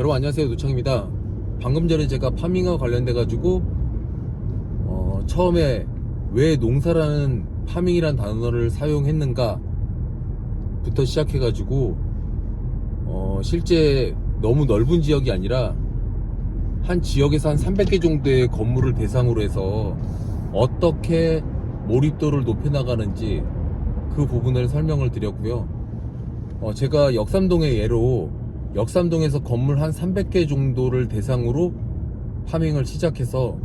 여러분 안녕하세요, 노창입니다. 방금 전에 제가 파밍과 관련돼 가지고 처음에 왜 농사라는 파밍이란 단어를 사용했는가 부터 시작해 가지고 실제 너무 넓은 지역이 아니라 한 지역에서 한 300개 정도의 건물을 대상으로 해서 어떻게 몰입도를 높여 나가는지 그 부분을 설명을 드렸고요. 제가 역삼동의 예로 역삼동에서 건물 한 300개 정도를 대상으로 파밍을 시작해서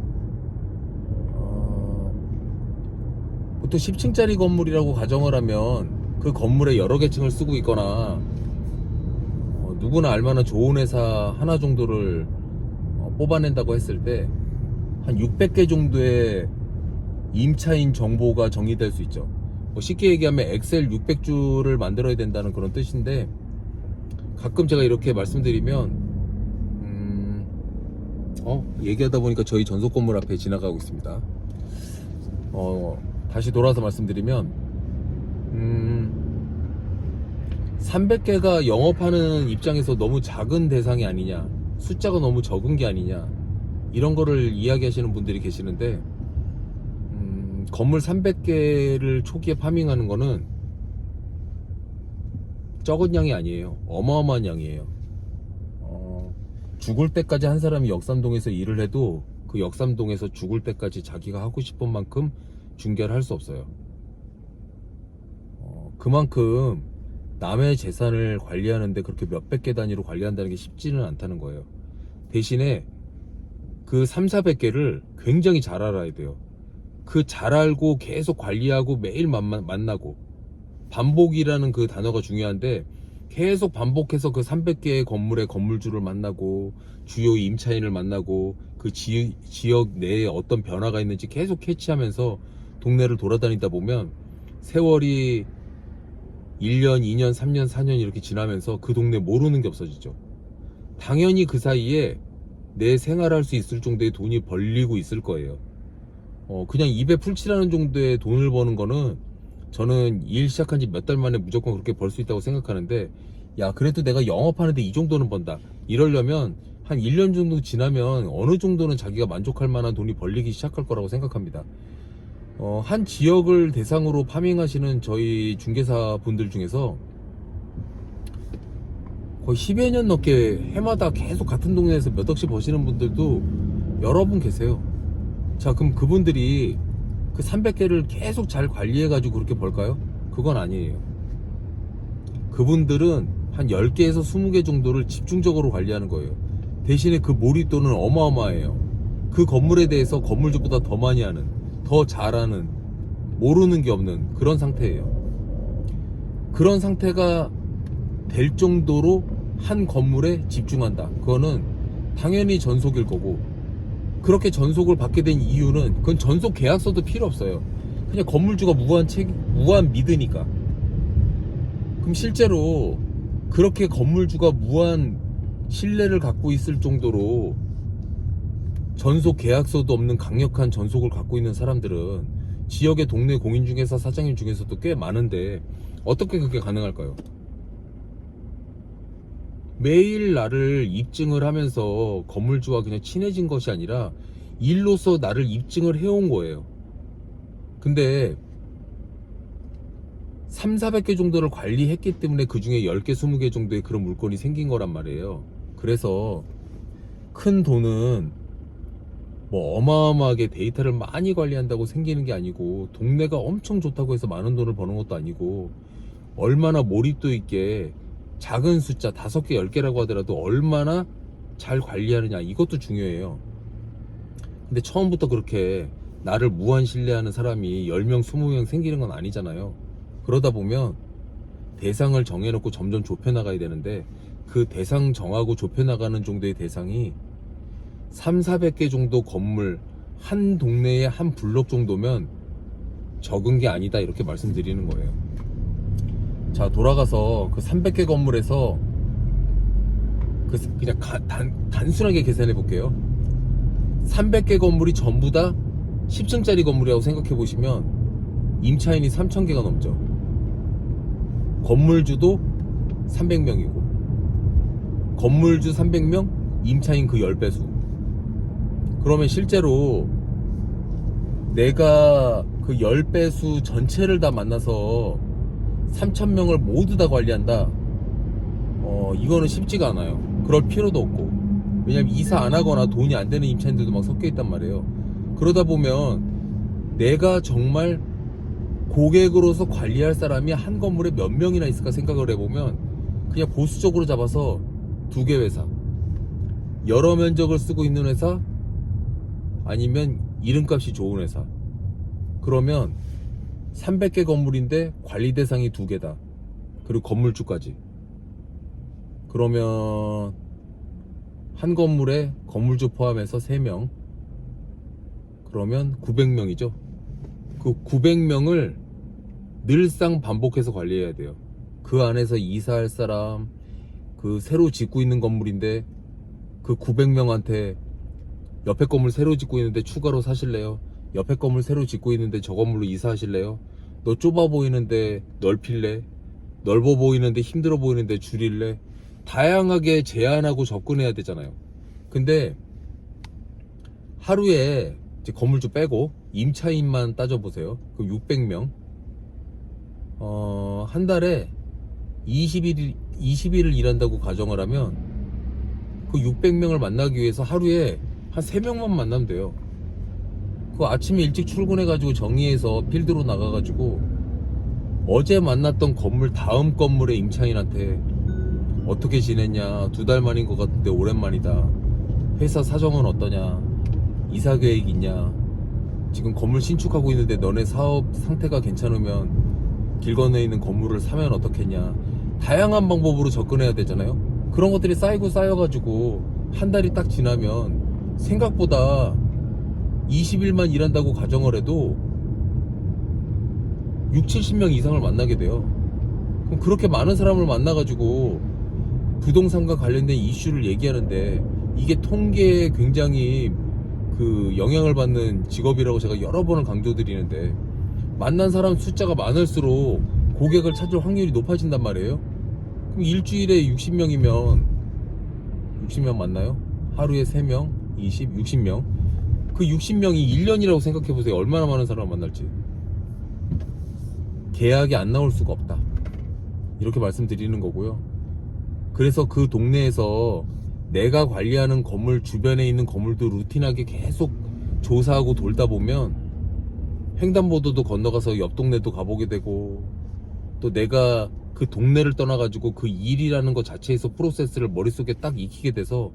보통 10층짜리 건물이라고 가정을 하면 그 건물에 여러 개 층을 쓰고 있거나 누구나 알만한 좋은 회사 하나 정도를 뽑아낸다고 했을 때 한 600개 정도의 임차인 정보가 정리될 수 있죠. 쉽게 얘기하면 엑셀 600줄을 만들어야 된다는 그런 뜻인데, 가끔 제가 이렇게 말씀드리면 얘기하다 보니까 저희 전속 건물 앞에 지나가고 있습니다. 다시 돌아서 말씀드리면 300개가 영업하는 입장에서 너무 작은 대상이 아니냐, 숫자가 너무 적은 게 아니냐, 이런 거를 이야기하시는 분들이 계시는데, 건물 300개를 초기에 파밍하는 거는 적은 양이 아니에요. 어마어마한 양이에요. 죽을 때까지 한 사람이 역삼동에서 일을 해도 그 역삼동에서 죽을 때까지 자기가 하고 싶은 만큼 중개를 할 수 없어요. 그만큼 남의 재산을 관리하는데 그렇게 몇백 개 단위로 관리한다는 게 쉽지는 않다는 거예요. 대신에 그 3,400개를 굉장히 잘 알아야 돼요. 그 잘 알고 계속 관리하고 매일 만나고, 반복이라는 그 단어가 중요한데, 계속 반복해서 그 300개의 건물의 건물주를 만나고 주요 임차인을 만나고 그 지역 내에 어떤 변화가 있는지 계속 캐치하면서 동네를 돌아다니다 보면 세월이 1년, 2년, 3년, 4년 이렇게 지나면서 그 동네 모르는 게 없어지죠. 당연히 그 사이에 내 생활할 수 있을 정도의 돈이 벌리고 있을 거예요. 그냥 입에 풀칠하는 정도의 돈을 버는 거는 저는 일 시작한 지 몇 달 만에 무조건 그렇게 벌 수 있다고 생각하는데, 야, 그래도 내가 영업하는데 이 정도는 번다, 이러려면 한 1년 정도 지나면 어느 정도는 자기가 만족할 만한 돈이 벌리기 시작할 거라고 생각합니다. 한 지역을 대상으로 파밍하시는 저희 중개사 분들 중에서 거의 10여 년 넘게 해마다 계속 같은 동네에서 몇 억씩 버시는 분들도 여러 분 계세요. 자, 그럼 그분들이 그 300개를 계속 잘 관리해가지고 그렇게 벌까요? 그건 아니에요. 그분들은 한 10개에서 20개 정도를 집중적으로 관리하는 거예요. 대신에 그 몰입도는 어마어마해요. 그 건물에 대해서 건물주보다 더 많이 하는, 더 잘하는, 모르는 게 없는 그런 상태예요. 그런 상태가 될 정도로 한 건물에 집중한다. 그거는 당연히 전속일 거고, 그렇게 전속을 받게 된 이유는 그건 전속 계약서도 필요 없어요. 그냥 건물주가 무한 믿으니까. 그럼 실제로 그렇게 건물주가 무한 신뢰를 갖고 있을 정도로 전속 계약서도 없는 강력한 전속을 갖고 있는 사람들은 지역의 동네 공인중개사 사장님 중에서도 꽤 많은데 어떻게 그게 가능할까요? 매일 나를 입증을 하면서 건물주와 그냥 친해진 것이 아니라 일로서 나를 입증을 해온 거예요. 근데 3,400개 정도를 관리했기 때문에 그 중에 10개, 20개 정도의 그런 물건이 생긴 거란 말이에요. 그래서 큰 돈은 뭐 어마어마하게 데이터를 많이 관리한다고 생기는 게 아니고, 동네가 엄청 좋다고 해서 많은 돈을 버는 것도 아니고, 얼마나 몰입도 있게 작은 숫자 5개, 10개라고 하더라도 얼마나 잘 관리하느냐, 이것도 중요해요. 근데 처음부터 그렇게 나를 무한 신뢰하는 사람이 10명, 20명 생기는 건 아니잖아요. 그러다 보면 대상을 정해놓고 점점 좁혀나가야 되는데, 그 대상 정하고 좁혀나가는 정도의 대상이 3,400개 정도 건물 한 동네에 한 블록 정도면 적은 게 아니다, 이렇게 말씀드리는 거예요. 자, 돌아가서 그 300개 건물에서 그냥 단순하게 계산해 볼게요. 300개 건물이 전부 다 10층짜리 건물이라고 생각해 보시면 임차인이 3,000개가 넘죠. 건물주도 300명이고 건물주 300명, 임차인 그 10배수. 그러면 실제로 내가 그 10배수 전체를 다 만나서 3,000명을 모두 다 관리한다. 이거는 쉽지가 않아요. 그럴 필요도 없고. 왜냐면 이사 안 하거나 돈이 안 되는 임차인들도 막 섞여 있단 말이에요. 그러다 보면 내가 정말 고객으로서 관리할 사람이 한 건물에 몇 명이나 있을까 생각을 해보면 그냥 보수적으로 잡아서 2개 회사, 여러 면적을 쓰고 있는 회사, 아니면 이름값이 좋은 회사. 그러면 300개 건물인데 관리 대상이 2개다. 그리고 건물주까지. 그러면 한 건물에 건물주 포함해서 3명. 그러면 900명이죠. 그 900명을 늘상 반복해서 관리해야 돼요. 그 안에서 이사할 사람, 그 새로 짓고 있는 건물인데 그 900명한테 옆에 건물 새로 짓고 있는데 추가로 사실래요? 옆에 건물 새로 짓고 있는데 저 건물로 이사하실래요? 너 좁아 보이는데 넓힐래? 넓어 보이는데 힘들어 보이는데 줄일래? 다양하게 제안하고 접근해야 되잖아요. 근데 하루에 이제 건물주 빼고 임차인만 따져보세요. 그 600명. 한 달에 20일을 일한다고 가정을 하면 그 600명을 만나기 위해서 하루에 한 3명만 만나면 돼요. 그 아침에 일찍 출근해가지고 정리해서 필드로 나가가지고 어제 만났던 건물 다음 건물의 임차인한테 어떻게 지냈냐, 2달 만인 것 같은데 오랜만이다, 회사 사정은 어떠냐, 이사 계획 있냐, 지금 건물 신축하고 있는데 너네 사업 상태가 괜찮으면 길 건너에 있는 건물을 사면 어떻겠냐. 다양한 방법으로 접근해야 되잖아요. 그런 것들이 쌓이고 쌓여가지고 한 달이 딱 지나면 생각보다 20일만 일한다고 가정을 해도 6, 70명 이상을 만나게 돼요. 그럼 그렇게 많은 사람을 만나가지고 부동산과 관련된 이슈를 얘기하는데 이게 통계에 굉장히 그 영향을 받는 직업이라고 제가 여러 번을 강조드리는데 만난 사람 숫자가 많을수록 고객을 찾을 확률이 높아진단 말이에요. 그럼 일주일에 60명이면 60명 만나요? 하루에 3명, 20, 60명. 그 60명이 1년이라고 생각해보세요. 얼마나 많은 사람을 만날지. 계약이 안 나올 수가 없다. 이렇게 말씀드리는 거고요. 그래서 그 동네에서 내가 관리하는 건물 주변에 있는 건물도 루틴하게 계속 조사하고 돌다 보면 횡단보도도 건너가서 옆 동네도 가보게 되고, 또 내가 그 동네를 떠나가지고 그 일이라는 것 자체에서 프로세스를 머릿속에 딱 익히게 돼서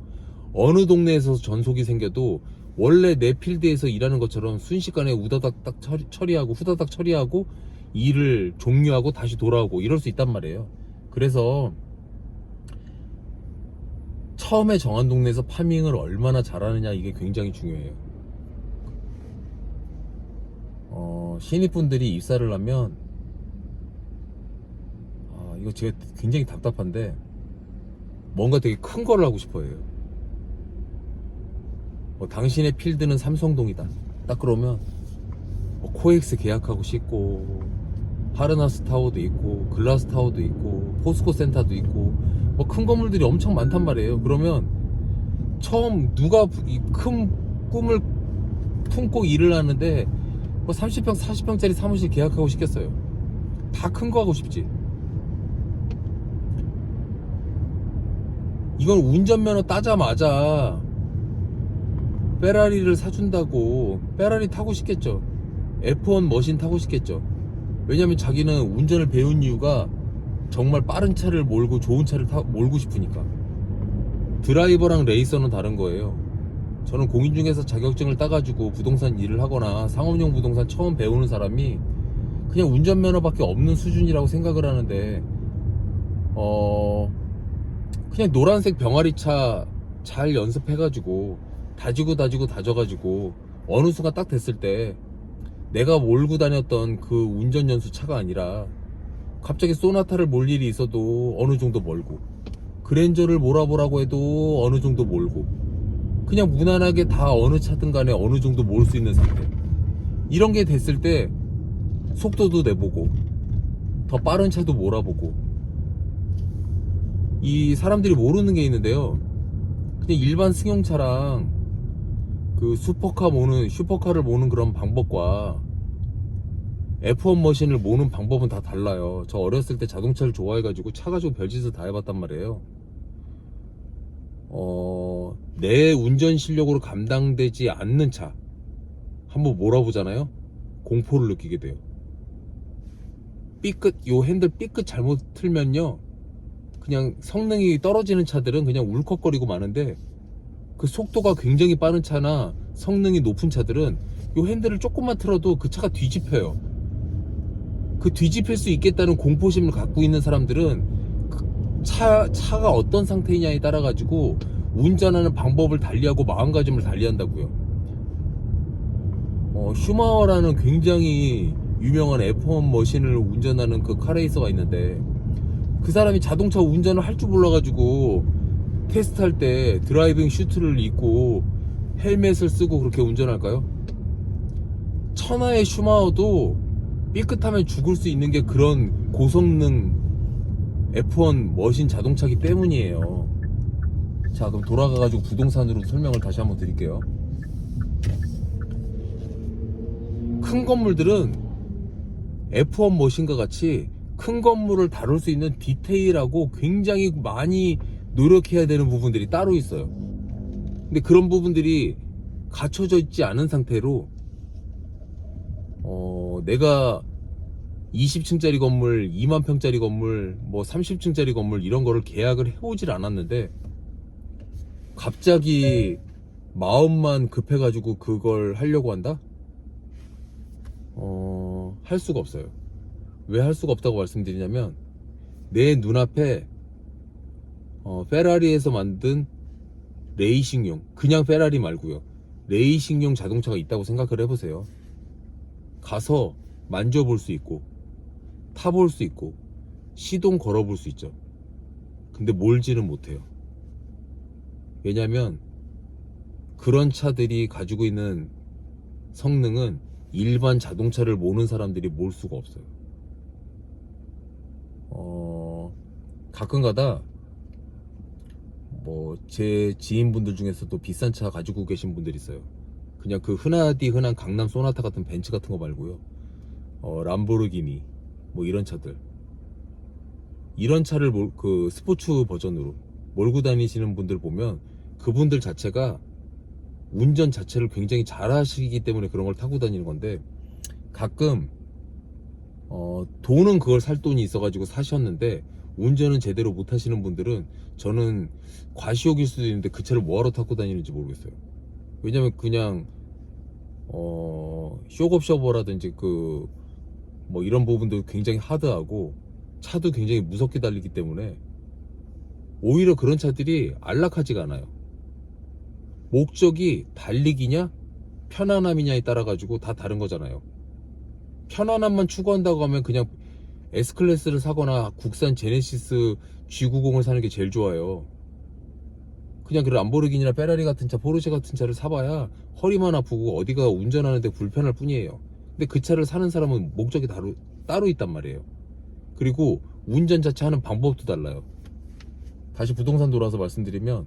어느 동네에서 전속이 생겨도 원래 내 필드에서 일하는 것처럼 순식간에 우다닥 딱 처리하고 후다닥 처리하고 일을 종료하고 다시 돌아오고 이럴 수 있단 말이에요. 그래서 처음에 정한 동네에서 파밍을 얼마나 잘하느냐, 이게 굉장히 중요해요. 신입분들이 입사를 하면 이거 제가 굉장히 답답한데 뭔가 되게 큰 걸 하고 싶어 해요. 당신의 필드는 삼성동이다 딱 그러면 코엑스 계약하고 싶고, 하르나스 타워도 있고, 글라스 타워도 있고, 포스코 센터도 있고, 큰 건물들이 엄청 많단 말이에요. 그러면 처음 누가 이 큰 꿈을 품고 일을 하는데 30평 40평짜리 사무실 계약하고 싶겠어요? 다 큰 거 하고 싶지. 이건 운전면허 따자마자 페라리를 사준다고 페라리 타고 싶겠죠. F1 머신 타고 싶겠죠. 왜냐면 자기는 운전을 배운 이유가 정말 빠른 차를 몰고 좋은 차를 몰고 싶으니까. 드라이버랑 레이서는 다른 거예요. 저는 공인중개사 자격증을 따가지고 부동산 일을 하거나 상업용 부동산 처음 배우는 사람이 그냥 운전면허밖에 없는 수준이라고 생각을 하는데, 그냥 노란색 병아리 차 잘 연습해가지고 다져가지고 어느 순간 딱 됐을 때 내가 몰고 다녔던 그 운전 연수 차가 아니라 갑자기 소나타를 몰 일이 있어도 어느 정도 몰고, 그랜저를 몰아보라고 해도 어느 정도 몰고, 그냥 무난하게 다 어느 차든 간에 어느 정도 몰 수 있는 상태. 이런 게 됐을 때 속도도 내보고 더 빠른 차도 몰아보고 이 사람들이 모르는 게 있는데요. 그냥 일반 승용차랑 그 슈퍼카를 모는 그런 방법과 F1 머신을 모는 방법은 다 달라요. 저 어렸을 때 자동차를 좋아해가지고 차 가지고 별짓을 다 해봤단 말이에요. 내 운전 실력으로 감당되지 않는 차 한번 몰아보잖아요. 공포를 느끼게 돼요. 요 핸들 삐끗 잘못 틀면요, 그냥 성능이 떨어지는 차들은 그냥 울컥거리고 마는데, 그 속도가 굉장히 빠른 차나 성능이 높은 차들은 요 핸들을 조금만 틀어도 그 차가 뒤집혀요. 그 뒤집힐 수 있겠다는 공포심을 갖고 있는 사람들은 그 차가 어떤 상태냐에 따라 가지고 운전하는 방법을 달리하고 마음가짐을 달리한다고요. 슈마워라는 굉장히 유명한 F1 머신을 운전하는 그 카레이서가 있는데, 그 사람이 자동차 운전을 할 줄 몰라가지고 테스트할 때 드라이빙 슈트를 입고 헬멧을 쓰고 그렇게 운전할까요? 천하의 슈마워도 삐끗하면 죽을 수 있는 게 그런 고성능 F1 머신 자동차기 때문이에요. 자, 그럼 돌아가가지고 부동산으로 설명을 다시 한번 드릴게요. 큰 건물들은 F1 머신과 같이 큰 건물을 다룰 수 있는 디테일하고 굉장히 많이 노력해야 되는 부분들이 따로 있어요. 근데 그런 부분들이 갖춰져 있지 않은 상태로 내가 20층짜리 건물, 2만 평짜리 건물, 뭐 30층짜리 건물 이런 거를 계약을 해오질 않았는데 갑자기 마음만 급해가지고 그걸 하려고 한다? 할 수가 없어요. 왜 할 수가 없다고 말씀드리냐면, 내 눈앞에 페라리에서 만든 레이싱용, 그냥 페라리 말고요, 레이싱용 자동차가 있다고 생각을 해보세요. 가서 만져볼 수 있고 타볼 수 있고 시동 걸어볼 수 있죠. 근데 몰지는 못해요. 왜냐면 그런 차들이 가지고 있는 성능은 일반 자동차를 모는 사람들이 몰 수가 없어요. 가끔가다 뭐 제 지인분들 중에서도 비싼 차 가지고 계신 분들이 있어요. 그냥 그 흔한 강남 소나타 같은 벤츠 같은 거 말고요, 람보르기니 뭐 이런 차들, 이런 차를 그 스포츠 버전으로 몰고 다니시는 분들 보면 그분들 자체가 운전 자체를 굉장히 잘 하시기 때문에 그런 걸 타고 다니는 건데, 가끔 돈은 그걸 살 돈이 있어가지고 사셨는데 운전은 제대로 못 하시는 분들은 저는 과시욕일 수도 있는데 그 차를 뭐하러 타고 다니는지 모르겠어요. 왜냐면 그냥 쇼겁셔버라든지 그 뭐 이런 부분도 굉장히 하드하고 차도 굉장히 무섭게 달리기 때문에 오히려 그런 차들이 안락하지가 않아요. 목적이 달리기냐 편안함이냐에 따라 가지고 다 다른 거잖아요. 편안함만 추구한다고 하면 그냥 S클래스를 사거나 국산 제네시스 G90을 사는 게 제일 좋아요. 그냥 그 람보르기니나 페라리 같은 차, 포르쉐 같은 차를 사봐야 허리만 아프고 어디가 운전하는데 불편할 뿐이에요. 근데 그 차를 사는 사람은 목적이 따로 있단 말이에요. 그리고 운전 자체 하는 방법도 달라요. 다시 부동산 돌아서 말씀드리면,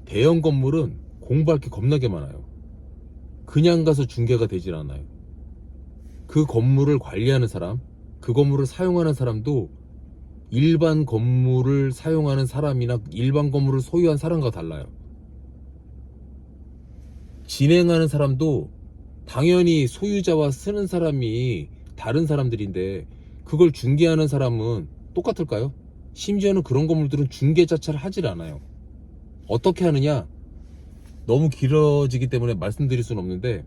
대형 건물은 공부할 게 겁나게 많아요. 그냥 가서 중개가 되질 않아요. 그 건물을 관리하는 사람, 그 건물을 사용하는 사람도 일반 건물을 사용하는 사람이나 일반 건물을 소유한 사람과 달라요. 진행하는 사람도 당연히 소유자와 쓰는 사람이 다른 사람들인데 그걸 중개하는 사람은 똑같을까요? 심지어는 그런 건물들은 중개 자체를 하질 않아요. 어떻게 하느냐? 너무 길어지기 때문에 말씀드릴 수는 없는데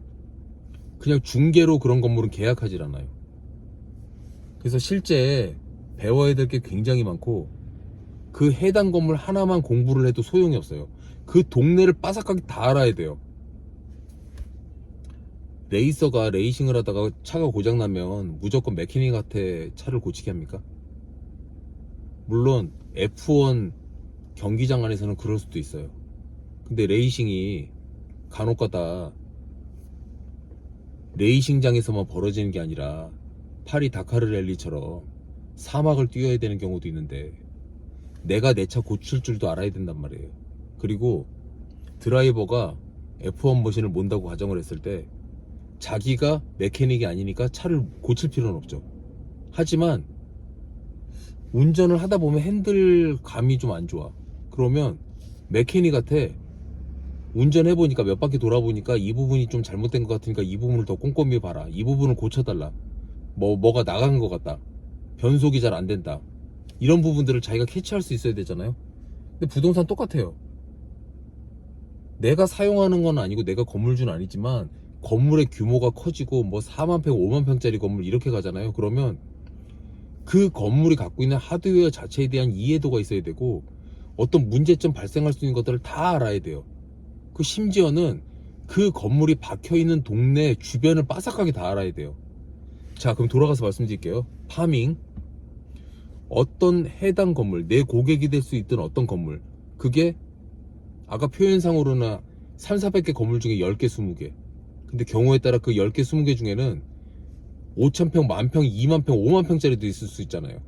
그냥 중개로 그런 건물은 계약하질 않아요. 그래서 실제 배워야 될 게 굉장히 많고, 그 해당 건물 하나만 공부를 해도 소용이 없어요. 그 동네를 빠삭하게 다 알아야 돼요. 레이서가 레이싱을 하다가 차가 고장나면 무조건 메케닉한테 차를 고치게 합니까? 물론 F1 경기장 안에서는 그럴 수도 있어요. 근데 레이싱이 간혹가다 레이싱장에서만 벌어지는 게 아니라 파리 다카르 랠리처럼 사막을 뛰어야 되는 경우도 있는데, 내가 내 차 고칠 줄도 알아야 된단 말이에요. 그리고 드라이버가 F1 머신을 몬다고 가정을 했을 때 자기가 메케닉이 아니니까 차를 고칠 필요는 없죠. 하지만 운전을 하다 보면 핸들감이 좀 안 좋아. 그러면 메케닉한테 운전해보니까 몇 바퀴 돌아보니까 이 부분이 좀 잘못된 것 같으니까 이 부분을 더 꼼꼼히 봐라. 이 부분을 고쳐달라. 뭐가 나간 것 같다. 변속이 잘 안 된다. 이런 부분들을 자기가 캐치할 수 있어야 되잖아요. 근데 부동산 똑같아요. 내가 사용하는 건 아니고 내가 건물주는 아니지만 건물의 규모가 커지고 뭐 4만 평, 5만 평짜리 건물 이렇게 가잖아요. 그러면 그 건물이 갖고 있는 하드웨어 자체에 대한 이해도가 있어야 되고 어떤 문제점 발생할 수 있는 것들을 다 알아야 돼요. 그 심지어는 그 건물이 박혀있는 동네 주변을 빠삭하게 다 알아야 돼요. 자, 그럼 돌아가서 말씀드릴게요. 파밍, 어떤 해당 건물, 내 고객이 될 수 있던 어떤 건물, 그게 아까 표현상으로는 3, 400개 건물 중에 10개, 20개. 근데 경우에 따라 그 10개, 20개 중에는 5,000평, 만평, 2만 평, 5만 평짜리도 있을 수 있잖아요.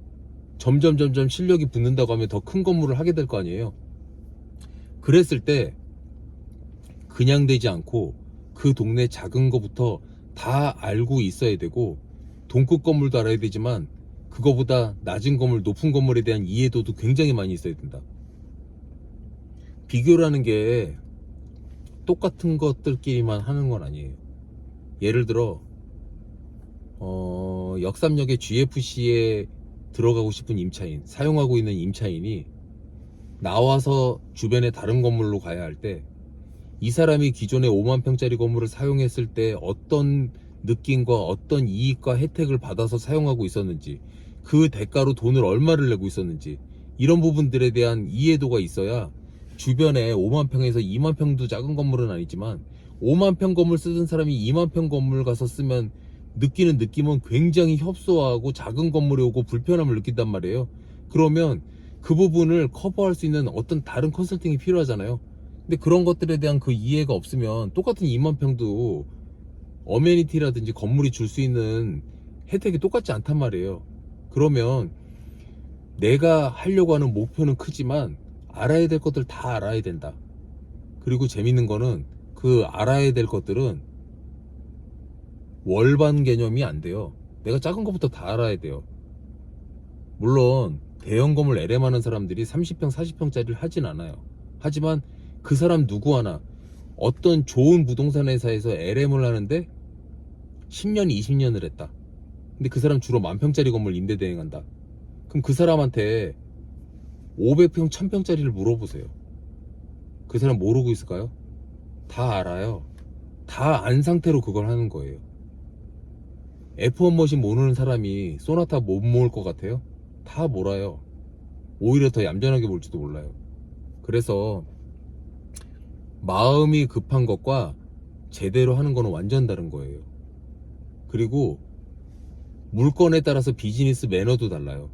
점점 실력이 붙는다고 하면 더 큰 건물을 하게 될 거 아니에요. 그랬을 때 그냥 되지 않고 그 동네 작은 거부터 다 알고 있어야 되고 동급 건물도 알아야 되지만 그거보다 낮은 건물, 높은 건물에 대한 이해도도 굉장히 많이 있어야 된다. 비교라는 게 똑같은 것들끼리만 하는 건 아니에요. 예를 들어 역삼역의 GFC에 들어가고 싶은 임차인, 사용하고 있는 임차인이 나와서 주변에 다른 건물로 가야 할 때 이 사람이 기존에 5만 평짜리 건물을 사용했을 때 어떤 느낌과 어떤 이익과 혜택을 받아서 사용하고 있었는지, 그 대가로 돈을 얼마를 내고 있었는지, 이런 부분들에 대한 이해도가 있어야 주변에 5만 평에서 2만 평도 작은 건물은 아니지만 5만 평 건물 쓰던 사람이 2만 평 건물 가서 쓰면 느끼는 느낌은 굉장히 협소하고 작은 건물에 오고 불편함을 느낀단 말이에요. 그러면 그 부분을 커버할 수 있는 어떤 다른 컨설팅이 필요하잖아요. 근데 그런 것들에 대한 그 이해가 없으면 똑같은 2만 평도 어메니티라든지 건물이 줄 수 있는 혜택이 똑같지 않단 말이에요. 그러면 내가 하려고 하는 목표는 크지만 알아야 될 것들 다 알아야 된다. 그리고 재밌는 거는 그 알아야 될 것들은 월반 개념이 안 돼요. 내가 작은 것부터 다 알아야 돼요. 물론 대형 건물 LM 하는 사람들이 30평, 40평짜리를 하진 않아요. 하지만 그 사람 누구 하나 어떤 좋은 부동산 회사에서 LM을 하는데 10년, 20년을 했다. 근데 그 사람 주로 만평짜리 건물 임대 대행한다. 그럼 그 사람한테 500평, 1000평짜리를 물어보세요. 그 사람 모르고 있을까요? 다 알아요. 다 안 상태로 그걸 하는 거예요. F1 머신 모르는 사람이 소나타 못 모을 것 같아요? 다 몰아요. 오히려 더 얌전하게 몰지도 몰라요. 그래서 마음이 급한 것과 제대로 하는 거는 완전 다른 거예요. 그리고 물건에 따라서 비즈니스 매너도 달라요.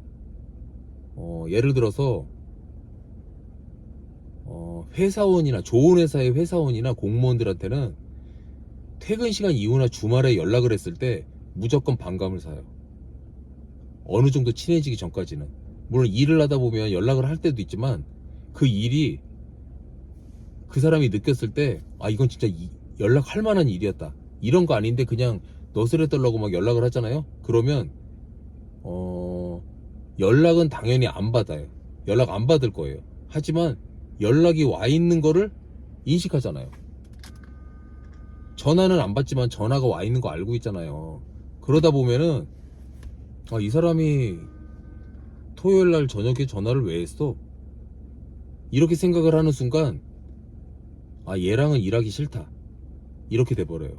예를 들어서 회사원이나 좋은 회사의 회사원이나 공무원들한테는 퇴근 시간 이후나 주말에 연락을 했을 때 무조건 반감을 사요. 어느 정도 친해지기 전까지는. 물론 일을 하다 보면 연락을 할 때도 있지만 그 일이 그 사람이 느꼈을 때 이건 진짜 연락할 만한 일이었다, 이런 거 아닌데 그냥 너스레 떨라고 막 연락을 하잖아요. 그러면 연락은 당연히 안 받아요. 연락 안 받을 거예요. 하지만 연락이 와 있는 거를 인식하잖아요. 전화는 안 받지만 전화가 와 있는 거 알고 있잖아요. 그러다 보면은 이 사람이 토요일 날 저녁에 전화를 왜 했어? 이렇게 생각을 하는 순간 얘랑은 일하기 싫다, 이렇게 돼버려요.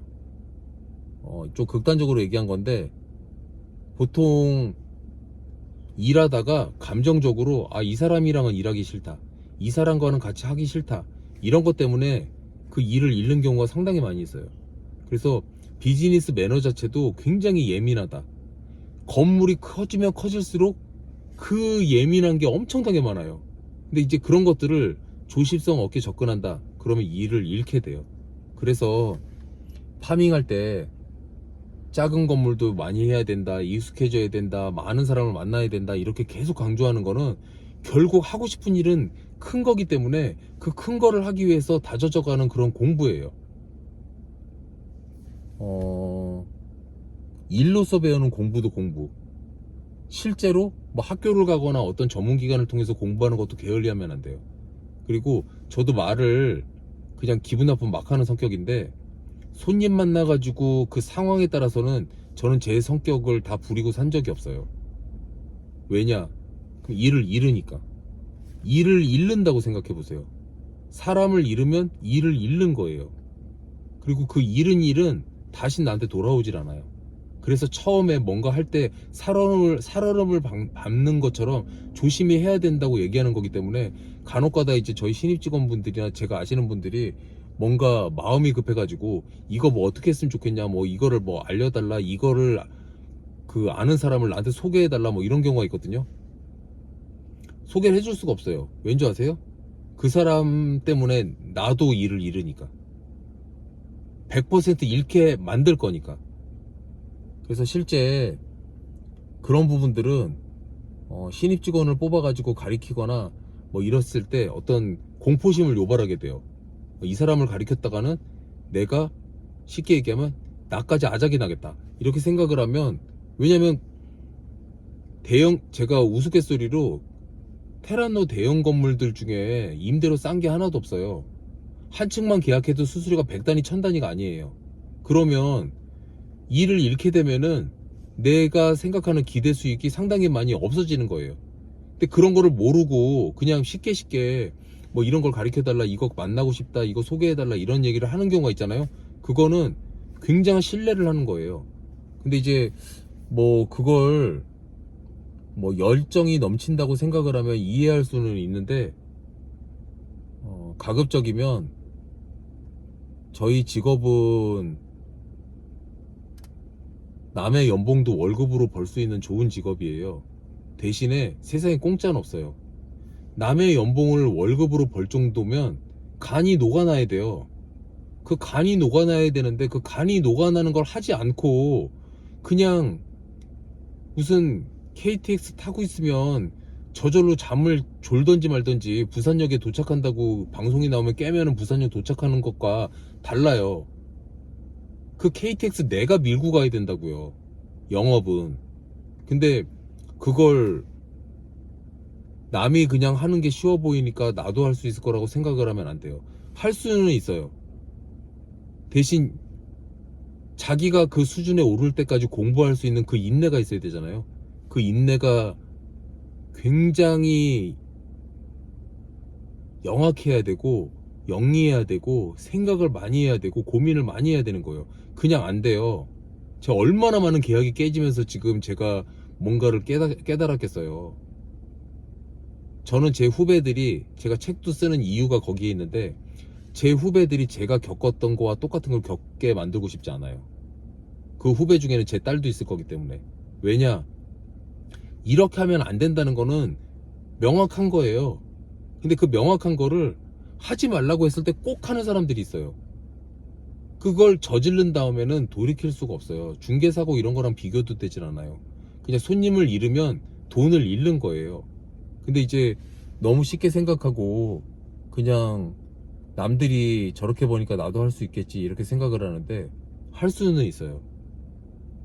좀 극단적으로 얘기한 건데 보통 일하다가 감정적으로 이 사람이랑은 일하기 싫다, 이 사람과는 같이 하기 싫다, 이런 것 때문에 그 일을 잃는 경우가 상당히 많이 있어요. 그래서 비즈니스 매너 자체도 굉장히 예민하다. 건물이 커지면 커질수록 그 예민한 게 엄청나게 많아요. 근데 이제 그런 것들을 조심성 없게 접근한다, 그러면 일을 잃게 돼요. 그래서 파밍할 때 작은 건물도 많이 해야 된다, 익숙해져야 된다, 많은 사람을 만나야 된다, 이렇게 계속 강조하는 거는 결국 하고 싶은 일은 큰 거기 때문에 그 큰 거를 하기 위해서 다져져가는 그런 공부예요. 일로서 배우는 공부도 공부. 실제로 뭐 학교를 가거나 어떤 전문기관을 통해서 공부하는 것도 게을리하면 안 돼요. 그리고 저도 말을 그냥 기분 나쁘면 막 하는 성격인데, 손님 만나가지고 그 상황에 따라서는 저는 제 성격을 다 부리고 산 적이 없어요. 왜냐? 그럼 일을 잃으니까. 일을 잃는다고 생각해 보세요. 사람을 잃으면 일을 잃는 거예요. 그리고 그 잃은 일은 다시 나한테 돌아오질 않아요. 그래서 처음에 뭔가 할 때 살얼음을 밟는 것처럼 조심히 해야 된다고 얘기하는 거기 때문에, 간혹가다 이제 저희 신입 직원분들이나 제가 아시는 분들이 뭔가 마음이 급해가지고 이거 뭐 어떻게 했으면 좋겠냐, 뭐 이거를 뭐 알려달라, 이거를 그 아는 사람을 나한테 소개해달라, 뭐 이런 경우가 있거든요. 소개를 해줄 수가 없어요. 왠지 아세요? 그 사람 때문에 나도 일을 잃으니까. 100% 잃게 만들 거니까. 그래서 실제 그런 부분들은 신입 직원을 뽑아가지고 가리키거나 뭐 이랬을 때 어떤 공포심을 유발하게 돼요. 이 사람을 가리켰다가는 내가 쉽게 얘기하면 나까지 아작이 나겠다, 이렇게 생각을 하면, 왜냐면 제가 우스갯소리로 테란노 대형 건물들 중에 임대료 싼 게 하나도 없어요. 한 층만 계약해도 수수료가 100단위 1000단위가 아니에요. 그러면 일을 잃게 되면은 내가 생각하는 기대 수익이 상당히 많이 없어지는 거예요. 근데 그런 거를 모르고 그냥 쉽게 뭐 이런 걸 가르쳐달라, 이거 만나고 싶다, 이거 소개해달라, 이런 얘기를 하는 경우가 있잖아요. 그거는 굉장한 신뢰를 하는 거예요. 근데 이제 뭐 그걸 뭐 열정이 넘친다고 생각을 하면 이해할 수는 있는데, 가급적이면 저희 직업은 남의 연봉도 월급으로 벌 수 있는 좋은 직업이에요. 대신에 세상에 공짜는 없어요. 남의 연봉을 월급으로 벌 정도면 간이 녹아나야 돼요. 그 간이 녹아나야 되는데 그 간이 녹아나는 걸 하지 않고 그냥 무슨 KTX 타고 있으면 저절로 잠을 졸던지 말던지 부산역에 도착한다고 방송이 나오면 깨면은 부산역 도착하는 것과 달라요. 그 KTX 내가 밀고 가야 된다고요, 영업은. 근데 그걸 남이 그냥 하는 게 쉬워 보이니까 나도 할 수 있을 거라고 생각을 하면 안 돼요. 할 수는 있어요. 대신 자기가 그 수준에 오를 때까지 공부할 수 있는 그 인내가 있어야 되잖아요. 그 인내가 굉장히 영악해야 되고 영리해야 되고 생각을 많이 해야 되고 고민을 많이 해야 되는 거예요. 그냥 안 돼요. 제가 얼마나 많은 계약이 깨지면서 지금 제가 뭔가를 깨달았겠어요. 저는 제 후배들이, 제가 책도 쓰는 이유가 거기에 있는데, 제 후배들이 제가 겪었던 거와 똑같은 걸 겪게 만들고 싶지 않아요. 그 후배 중에는 제 딸도 있을 거기 때문에. 왜냐? 이렇게 하면 안 된다는 거는 명확한 거예요. 근데 그 명확한 거를 하지 말라고 했을 때 꼭 하는 사람들이 있어요. 그걸 저지른 다음에는 돌이킬 수가 없어요. 중개사고 이런 거랑 비교도 되질 않아요. 그냥 손님을 잃으면 돈을 잃는 거예요. 근데 이제 너무 쉽게 생각하고 그냥 남들이 저렇게 보니까 나도 할 수 있겠지, 이렇게 생각을 하는데 할 수는 있어요.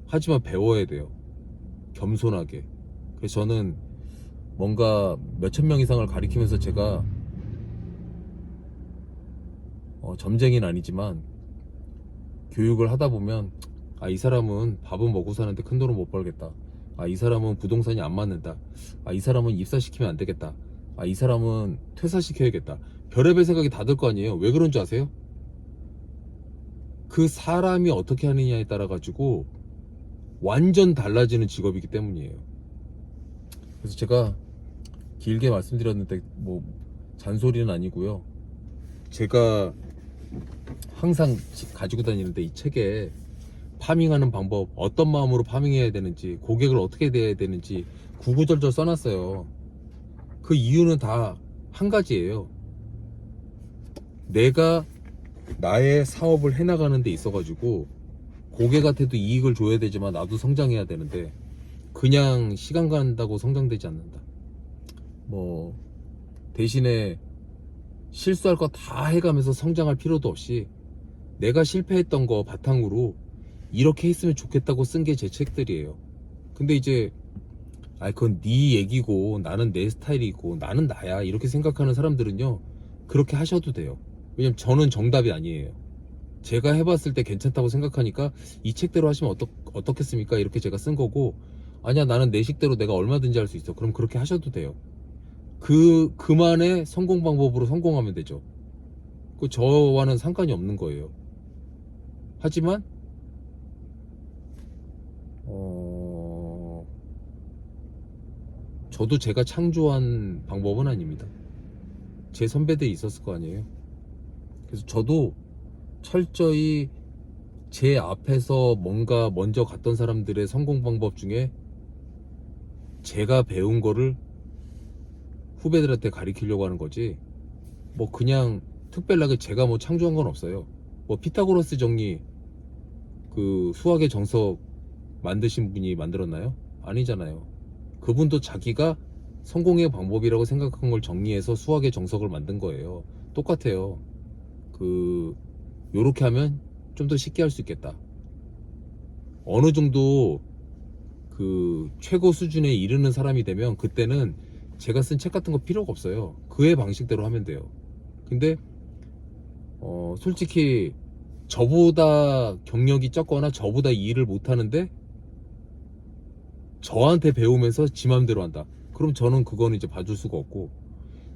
하지만 배워야 돼요. 겸손하게. 그래서 저는 뭔가 몇천 명 이상을 가리키면서 제가 점쟁이는 아니지만 교육을 하다 보면, 아, 이 사람은 밥은 먹고 사는데 큰 돈은 못 벌겠다. 아, 이 사람은 부동산이 안 맞는다. 아, 이 사람은 입사시키면 안 되겠다. 아, 이 사람은 퇴사시켜야겠다. 별의별 생각이 다 들 거 아니에요. 왜 그런 줄 아세요? 그 사람이 어떻게 하느냐에 따라 가지고 완전 달라지는 직업이기 때문이에요. 그래서 제가 길게 말씀드렸는데 뭐 잔소리는 아니고요. 제가 항상 가지고 다니는데 이 책에 파밍하는 방법, 어떤 마음으로 파밍해야 되는지, 고객을 어떻게 대해야 되는지 구구절절 써놨어요. 그 이유는 다 한 가지예요. 내가 나의 사업을 해나가는 데 있어가지고 고객한테도 이익을 줘야 되지만 나도 성장해야 되는데 그냥 시간 간다고 성장되지 않는다. 뭐 대신에 실수할 거 다 해가면서 성장할 필요도 없이 내가 실패했던 거 바탕으로 이렇게 했으면 좋겠다고 쓴 게 제 책들이에요. 근데 이제 그건 네 얘기고 나는 내 스타일이고 나는 나야 이렇게 생각하는 사람들은요, 그렇게 하셔도 돼요. 왜냐면 저는 정답이 아니에요. 제가 해봤을 때 괜찮다고 생각하니까 이 책대로 하시면 어떻겠습니까? 이렇게 제가 쓴 거고, 아니야 나는 내 식대로 내가 얼마든지 할 수 있어. 그럼 그렇게 하셔도 돼요. 그만의 성공 방법으로 성공하면 되죠. 그 저와는 상관이 없는 거예요. 하지만 저도 제가 창조한 방법은 아닙니다. 제 선배들이 있었을 거 아니에요. 그래서 저도 철저히 제 앞에서 뭔가 먼저 갔던 사람들의 성공 방법 중에 제가 배운 거를 후배들한테 가르치려고 하는 거지, 뭐 그냥 특별하게 제가 뭐 창조한 건 없어요. 뭐 피타고라스 정리 그 수학의 정석 만드신 분이 만들었나요? 아니잖아요. 그분도 자기가 성공의 방법이라고 생각한 걸 정리해서 수학의 정석을 만든 거예요. 똑같아요. 요렇게 하면 좀 더 쉽게 할 수 있겠다. 어느 정도 최고 수준에 이르는 사람이 되면 그때는 제가 쓴 책 같은 거 필요가 없어요. 그의 방식대로 하면 돼요. 근데 솔직히 저보다 경력이 적거나 저보다 이 일을 못하는데 저한테 배우면서 지 맘대로 한다. 그럼 저는 그거는 이제 봐줄 수가 없고,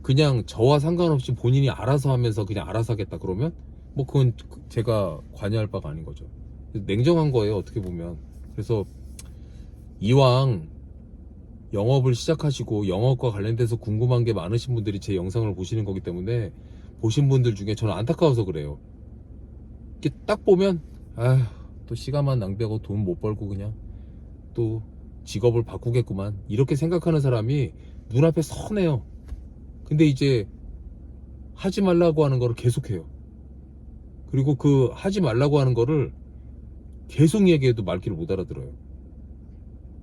그냥 저와 상관없이 본인이 알아서 하면서 그냥 알아서 하겠다 그러면 뭐 그건 제가 관여할 바가 아닌 거죠. 냉정한 거예요, 어떻게 보면. 그래서 이왕 영업을 시작하시고 영업과 관련돼서 궁금한 게 많으신 분들이 제 영상을 보시는 거기 때문에, 보신 분들 중에 저는 안타까워서 그래요. 이렇게 딱 보면 또 시간만 낭비하고 돈 못 벌고 그냥 또 직업을 바꾸겠구만 이렇게 생각하는 사람이 눈앞에 선해요. 근데 이제 하지 말라고 하는 거를 계속해요. 그리고 그 하지 말라고 하는 거를 계속 얘기해도 말귀를 못 알아들어요.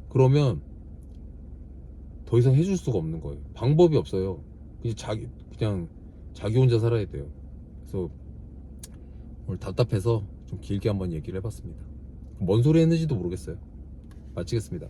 그러면 더 이상 해줄 수가 없는 거예요. 방법이 없어요. 그냥 자기 혼자 살아야 돼요. 그래서 오늘 답답해서 좀 길게 한번 얘기를 해봤습니다. 뭔 소리 했는지도 모르겠어요. 마치겠습니다.